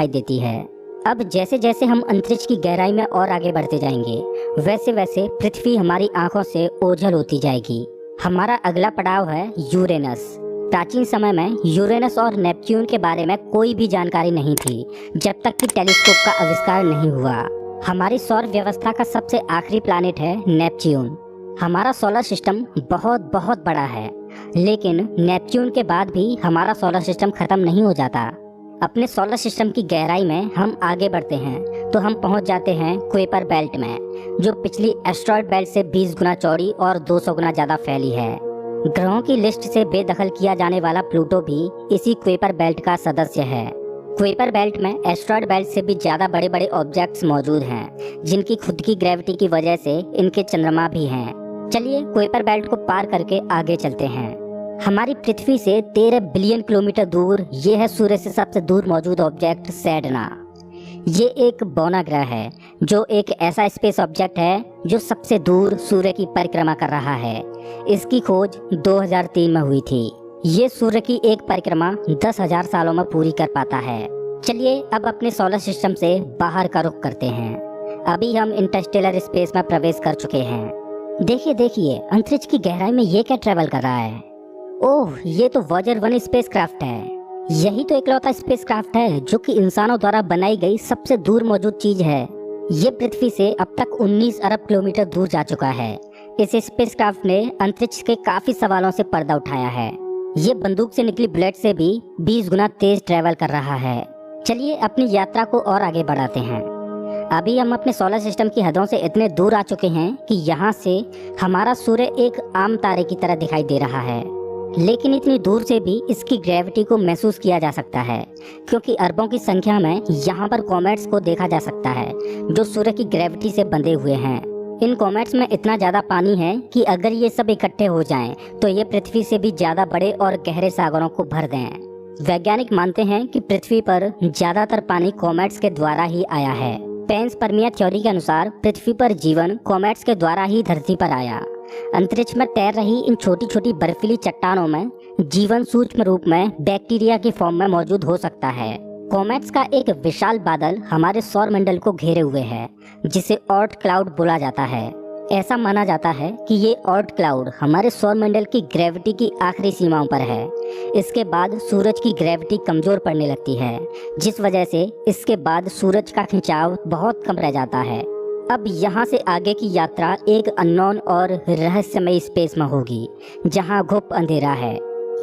दिखाई देती है। अब जैसे जैसे हम अंतरिक्ष की गहराई में और आगे बढ़ते जाएंगे, वैसे वैसे पृथ्वी हमारी आंखों से ओझल होती जाएगी। हमारा अगला पड़ाव है यूरेनस। प्राचीन समय में यूरेनस और नेपच्यून के बारे में कोई भी जानकारी नहीं थी, जब तक कि टेलीस्कोप का आविष्कार नहीं हुआ। हमारी सौर व्यवस्था का सबसे आखिरी प्लैनेट है नेपच्यून। हमारा सोलर सिस्टम बहुत बहुत बड़ा है, लेकिन नेपच्यून के बाद भी हमारा सोलर सिस्टम खत्म नहीं हो जाता। अपने सोलर सिस्टम की गहराई में हम आगे बढ़ते हैं तो हम पहुंच जाते हैं कुइपर बेल्ट में, जो पिछली एस्ट्रॉयड बेल्ट से 20 गुना चौड़ी और 200 गुना ज्यादा फैली है। ग्रहों की लिस्ट से बेदखल किया जाने वाला प्लूटो भी इसी कुइपर बेल्ट का सदस्य है। कुइपर बेल्ट में एस्ट्रॉयड बेल्ट से भी ज्यादा बड़े बड़े ऑब्जेक्ट्स मौजूद हैं, जिनकी खुद की ग्रेविटी की वजह से इनके चंद्रमा भी हैं। चलिए कुइपर बेल्ट को पार करके आगे चलते हैं। हमारी पृथ्वी से 13 बिलियन किलोमीटर दूर ये है सूर्य से सबसे दूर मौजूद ऑब्जेक्ट सेडना। ये एक बौना ग्रह है, जो एक ऐसा स्पेस ऑब्जेक्ट है जो सबसे दूर सूर्य की परिक्रमा कर रहा है। इसकी खोज 2003 में हुई थी। ये सूर्य की एक परिक्रमा 10,000 सालों में पूरी कर पाता है। चलिए अब अपने सोलर सिस्टम से बाहर का रुख करते हैं। अभी हम इंटरस्टेलर स्पेस में प्रवेश कर चुके हैं। देखिए देखिए, अंतरिक्ष की गहराई में ये क्या ट्रेवल कर रहा है। ओह, ये तो वॉयेजर 1 स्पेसक्राफ्ट है। यही तो इकलौता स्पेसक्राफ्ट है जो कि इंसानों द्वारा बनाई गई सबसे दूर मौजूद चीज है। ये पृथ्वी से अब तक 19 अरब किलोमीटर दूर जा चुका है। इस स्पेसक्राफ्ट ने अंतरिक्ष के काफी सवालों से पर्दा उठाया है। ये बंदूक से निकली बुलेट से भी 20 गुना तेज ट्रेवल कर रहा है। चलिए अपनी यात्रा को और आगे बढ़ाते हैं। अभी हम अपने सोलर सिस्टम की हदों से इतने दूर आ चुके हैं कि यहाँ से हमारा सूर्य एक आम तारे की तरह दिखाई दे रहा है, लेकिन इतनी दूर से भी इसकी ग्रेविटी को महसूस किया जा सकता है, क्योंकि अरबों की संख्या में यहाँ पर कॉमेट्स को देखा जा सकता है जो सूर्य की ग्रेविटी से बंधे हुए हैं। इन कॉमेट्स में इतना ज्यादा पानी है कि अगर ये सब इकट्ठे हो जाएं, तो ये पृथ्वी से भी ज्यादा बड़े और गहरे सागरों को भर दें। वैज्ञानिक मानते हैं कि पृथ्वी पर ज्यादातर पानी कॉमेट्स के द्वारा ही आया है। पेंसपर्मिया थ्योरी के अनुसार पृथ्वी पर जीवन कॉमेट्स के द्वारा ही धरती पर आया। अंतरिक्ष में तैर रही इन छोटी छोटी बर्फीली चट्टानों में जीवन सूक्ष्म रूप में बैक्टीरिया के फॉर्म में मौजूद हो सकता है। कॉमेट्स का एक विशाल बादल हमारे सौर मंडल को घेरे हुए है, जिसे ऑर्ट क्लाउड बोला जाता है। ऐसा माना जाता है कि ये ऑर्ट क्लाउड हमारे सौर मंडल की ग्रेविटी की आखिरी सीमाओं पर है। इसके बाद सूरज की ग्रेविटी कमजोर पड़ने लगती है, जिस वजह से इसके बाद सूरज का खिंचाव बहुत कम रह जाता है। अब यहाँ से आगे की यात्रा एक अननोन और रहस्यमय स्पेस में होगी, जहाँ घुप अंधेरा है।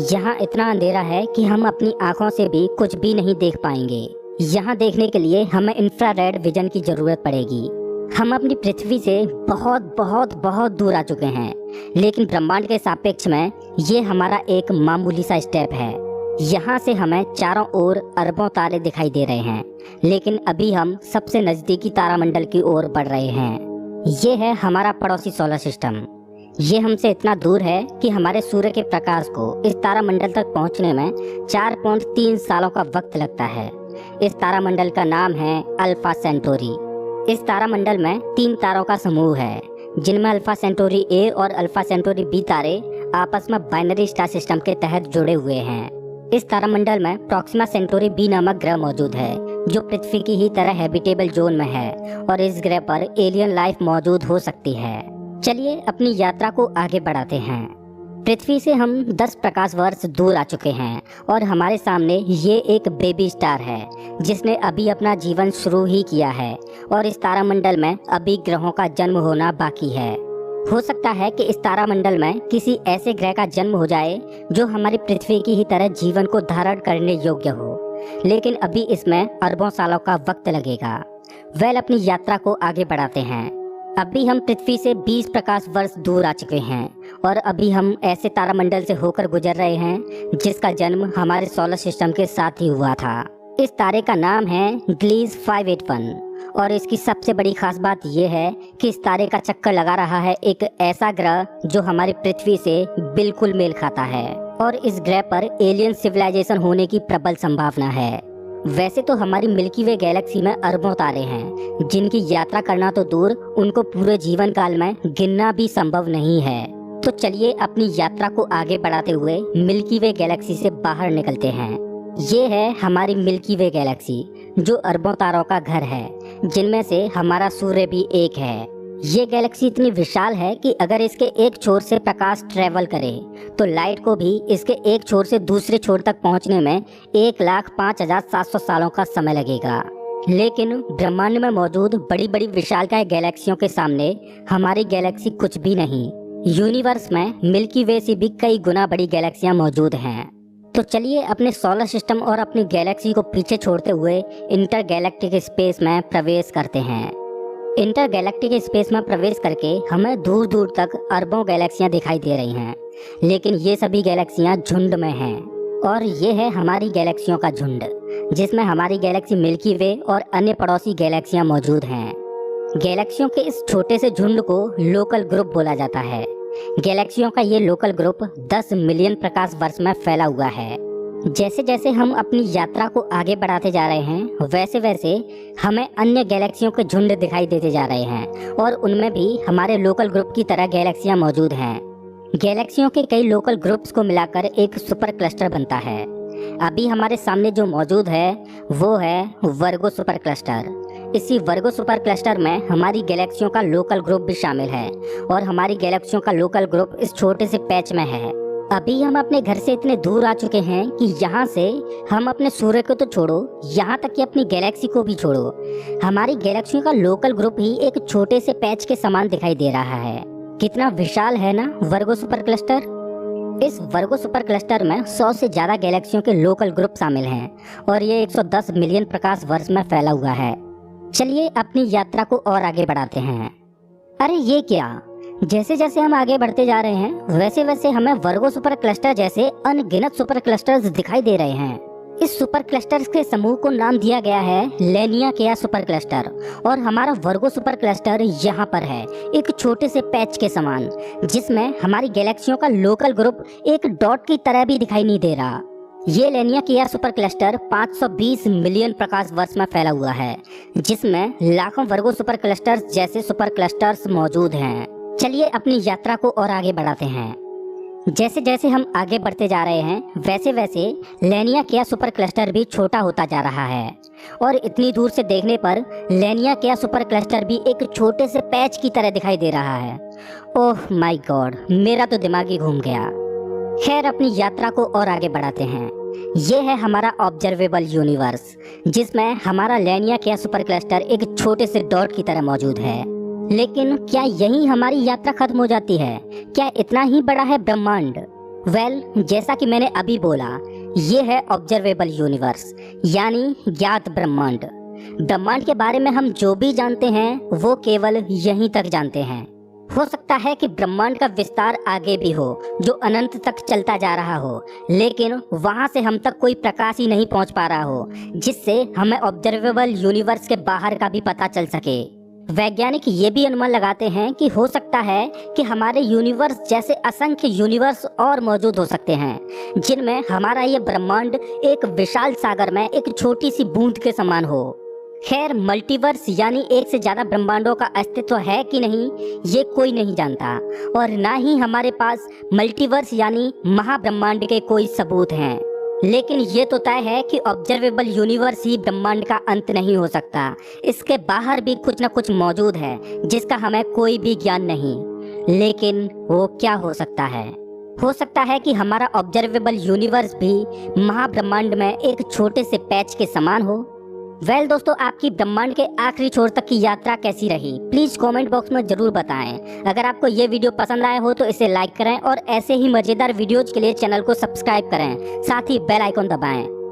यहाँ इतना अंधेरा है कि हम अपनी आंखों से भी कुछ भी नहीं देख पाएंगे। यहाँ देखने के लिए हमें इंफ्रारेड विजन की जरूरत पड़ेगी। हम अपनी पृथ्वी से बहुत बहुत बहुत दूर आ चुके हैं, लेकिन ब्रह्मांड के सापेक्ष में ये हमारा एक मामूली सा स्टेप है। यहाँ से हमें चारों ओर अरबों तारे दिखाई दे रहे हैं, लेकिन अभी हम सबसे नजदीकी तारामंडल की ओर बढ़ रहे हैं। ये है हमारा पड़ोसी सोलर सिस्टम। ये हमसे इतना दूर है कि हमारे सूर्य के प्रकाश को इस तारामंडल तक पहुँचने में 4.3 सालों का वक्त लगता है। इस तारामंडल का नाम है अल्फा सेंटोरी। इस तारामंडल में 3 तारों का समूह है, जिनमें अल्फा सेंटोरी ए और अल्फा सेंटोरी बी तारे आपस में बाइनरी स्टार सिस्टम के तहत जुड़े हुए हैं। इस तारामंडल में प्रॉक्सिमा सेंटोरी बी नामक ग्रह मौजूद है, जो पृथ्वी की ही तरह हैबिटेबल जोन में है और इस ग्रह पर एलियन लाइफ मौजूद हो सकती है। चलिए अपनी यात्रा को आगे बढ़ाते हैं। पृथ्वी से हम 10 प्रकाश वर्ष दूर आ चुके हैं और हमारे सामने ये एक बेबी स्टार है, जिसने अभी अपना जीवन शुरू ही किया है और इस तारामंडल में अभी ग्रहों का जन्म होना बाकी है। हो सकता है कि इस तारामंडल में किसी ऐसे ग्रह का जन्म हो जाए जो हमारी पृथ्वी की ही तरह जीवन को धारण करने योग्य हो, लेकिन अभी इसमें अरबों सालों का वक्त लगेगा। अपनी यात्रा को आगे बढ़ाते हैं। अभी हम पृथ्वी से 20 प्रकाश वर्ष दूर आ चुके हैं और अभी हम ऐसे तारामंडल से होकर गुजर रहे हैं जिसका जन्म हमारे सोलर सिस्टम के साथ ही हुआ था। इस तारे का नाम है ग्लीज 581 और इसकी सबसे बड़ी खास बात यह है कि इस तारे का चक्कर लगा रहा है एक ऐसा ग्रह जो हमारी पृथ्वी से बिल्कुल मेल खाता है और इस ग्रह पर एलियन सिविलाइजेशन होने की प्रबल संभावना है। वैसे तो हमारी मिल्की वे गैलेक्सी में अरबों तारे हैं, जिनकी यात्रा करना तो दूर, उनको पूरे जीवन काल में गिनना भी संभव नहीं है। तो चलिए अपनी यात्रा को आगे बढ़ाते हुए मिल्की वे गैलेक्सी से बाहर निकलते हैं। ये है हमारी मिल्की वे गैलेक्सी, जो अरबों तारों का घर है, जिनमें से हमारा सूर्य भी एक है। ये गैलेक्सी इतनी विशाल है कि अगर इसके एक छोर से प्रकाश ट्रेवल करे तो लाइट को भी इसके एक छोर से दूसरे छोर तक पहुंचने में 1,05,700 सालों का समय लगेगा। लेकिन ब्रह्मांड में मौजूद बड़ी बड़ी विशालकाय गैलेक्सियों के सामने हमारी गैलेक्सी कुछ भी नहीं। यूनिवर्स में मिल्की वे से भी कई गुना बड़ी गैलेक्सियां मौजूद हैं। तो चलिए अपने सोलर सिस्टम और अपनी गैलेक्सी को पीछे छोड़ते हुए इंटर गैलेक्टिक स्पेस में प्रवेश करते हैं। इंटर गैलेक्टिक स्पेस में प्रवेश करके हमें दूर दूर तक अरबों गैलेक्सियां दिखाई दे रही हैं, लेकिन ये सभी गैलेक्सियां झुंड में हैं और ये है हमारी गैलेक्सियों का झुंड, जिसमें हमारी गैलेक्सी मिल्की वे और अन्य पड़ोसी गैलेक्सियां मौजूद हैं। गैलेक्सियों के इस छोटे से झुंड को लोकल ग्रुप बोला जाता है। गैलेक्सियों का ये लोकल ग्रुप 10 मिलियन प्रकाश वर्ष में फैला हुआ है। जैसे जैसे हम अपनी यात्रा को आगे बढ़ाते जा रहे हैं, वैसे वैसे हमें अन्य गैलेक्सियों के झुंड दिखाई देते जा रहे हैं और उनमें भी हमारे लोकल ग्रुप की तरह गैलेक्सियां मौजूद हैं। गैलेक्सियों के कई लोकल ग्रुप्स को मिलाकर एक सुपर क्लस्टर बनता है। अभी हमारे सामने जो मौजूद है वो है वर्गो सुपर क्लस्टर। इसी वर्गो सुपर क्लस्टर में हमारी गैलेक्सियों का लोकल ग्रुप भी शामिल है और हमारी गैलेक्सियों का लोकल ग्रुप इस छोटे से पैच में है। अभी हम अपने घर से इतने दूर आ चुके हैं कि यहाँ से हम अपने सूर्य को तो छोड़ो, यहाँ तक कि अपनी गैलेक्सी को भी छोड़ो, हमारी गैलेक्सियों का लोकल ग्रुप ही एक छोटे से पैच के समान दिखाई दे रहा है। कितना विशाल है ना वर्गो सुपर क्लस्टर। इस वर्गो सुपर क्लस्टर में 100 से ज्यादा गैलेक्सियों के लोकल ग्रुप शामिल हैं और ये 110 मिलियन प्रकाश वर्ष में फैला हुआ है। चलिए अपनी यात्रा को और आगे बढ़ाते हैं। अरे ये क्या, जैसे जैसे हम आगे बढ़ते जा रहे हैं वैसे वैसे हमें वर्गो सुपर क्लस्टर जैसे अनगिनत सुपर क्लस्टर्स दिखाई दे रहे हैं। इस सुपर क्लस्टर्स के समूह को नाम दिया गया है लेनिया सुपर क्लस्टर और हमारा वर्गो सुपर क्लस्टर यहाँ पर है, एक छोटे से पैच के समान, जिसमें हमारी गैलेक्सियों का लोकल ग्रुप एक डॉट की तरह भी दिखाई नहीं दे रहा। ये लेनिया सुपर क्लस्टर 520 मिलियन प्रकाश वर्ष में फैला हुआ है, जिसमें लाखों वर्गो सुपर क्लस्टर्स जैसे सुपर क्लस्टर्स मौजूद हैं। चलिए अपनी यात्रा को और आगे बढ़ाते हैं। जैसे जैसे हम आगे बढ़ते जा रहे हैं वैसे वैसे लेनिया सुपर क्लस्टर भी छोटा होता जा रहा है और इतनी दूर से देखने पर लेनिया सुपर क्लस्टर भी एक छोटे से पैच की तरह दिखाई दे रहा है। ओह माय गॉड, मेरा तो दिमाग ही घूम गया। खैर अपनी यात्रा को और आगे बढ़ाते हैं। ये है हमारा ऑब्जर्वेबल यूनिवर्स, जिसमें हमारा लेनिया सुपर क्लस्टर एक छोटे से डॉट की तरह मौजूद है। लेकिन क्या यही हमारी यात्रा खत्म हो जाती है? क्या इतना ही बड़ा है ब्रह्मांड? जैसा कि मैंने अभी बोला, ये है ऑब्जर्वेबल यूनिवर्स यानी ज्ञात ब्रह्मांड। ब्रह्मांड के बारे में हम जो भी जानते हैं वो केवल यहीं तक जानते हैं। हो सकता है कि ब्रह्मांड का विस्तार आगे भी हो जो अनंत तक चलता जा रहा हो, लेकिन वहां से हम तक कोई प्रकाश ही नहीं पहुंच पा रहा हो जिससे हमें ऑब्जर्वेबल यूनिवर्स के बाहर का भी पता चल सके। वैज्ञानिक ये भी अनुमान लगाते हैं कि हो सकता है कि हमारे यूनिवर्स जैसे असंख्य यूनिवर्स और मौजूद हो सकते हैं, जिनमें हमारा ये ब्रह्मांड एक विशाल सागर में एक छोटी सी बूंद के समान हो। खैर मल्टीवर्स यानी एक से ज्यादा ब्रह्मांडों का अस्तित्व है कि नहीं ये कोई नहीं जानता और ना ही हमारे पास मल्टीवर्स यानी महाब्रह्मांड के कोई सबूत हैं। लेकिन ये तो तय है कि ऑब्जर्वेबल यूनिवर्स ही ब्रह्मांड का अंत नहीं हो सकता, इसके बाहर भी कुछ न कुछ मौजूद है जिसका हमें कोई भी ज्ञान नहीं। लेकिन वो क्या हो सकता है? हो सकता है कि हमारा ऑब्जर्वेबल यूनिवर्स भी महाब्रह्मांड में एक छोटे से पैच के समान हो। दोस्तों, आपकी ब्रह्मांड के आखिरी छोर तक की यात्रा कैसी रही? प्लीज कमेंट बॉक्स में जरूर बताएं। अगर आपको ये वीडियो पसंद आया हो तो इसे लाइक करें और ऐसे ही मजेदार वीडियोज के लिए चैनल को सब्सक्राइब करें, साथ ही बेल आइकन दबाएं।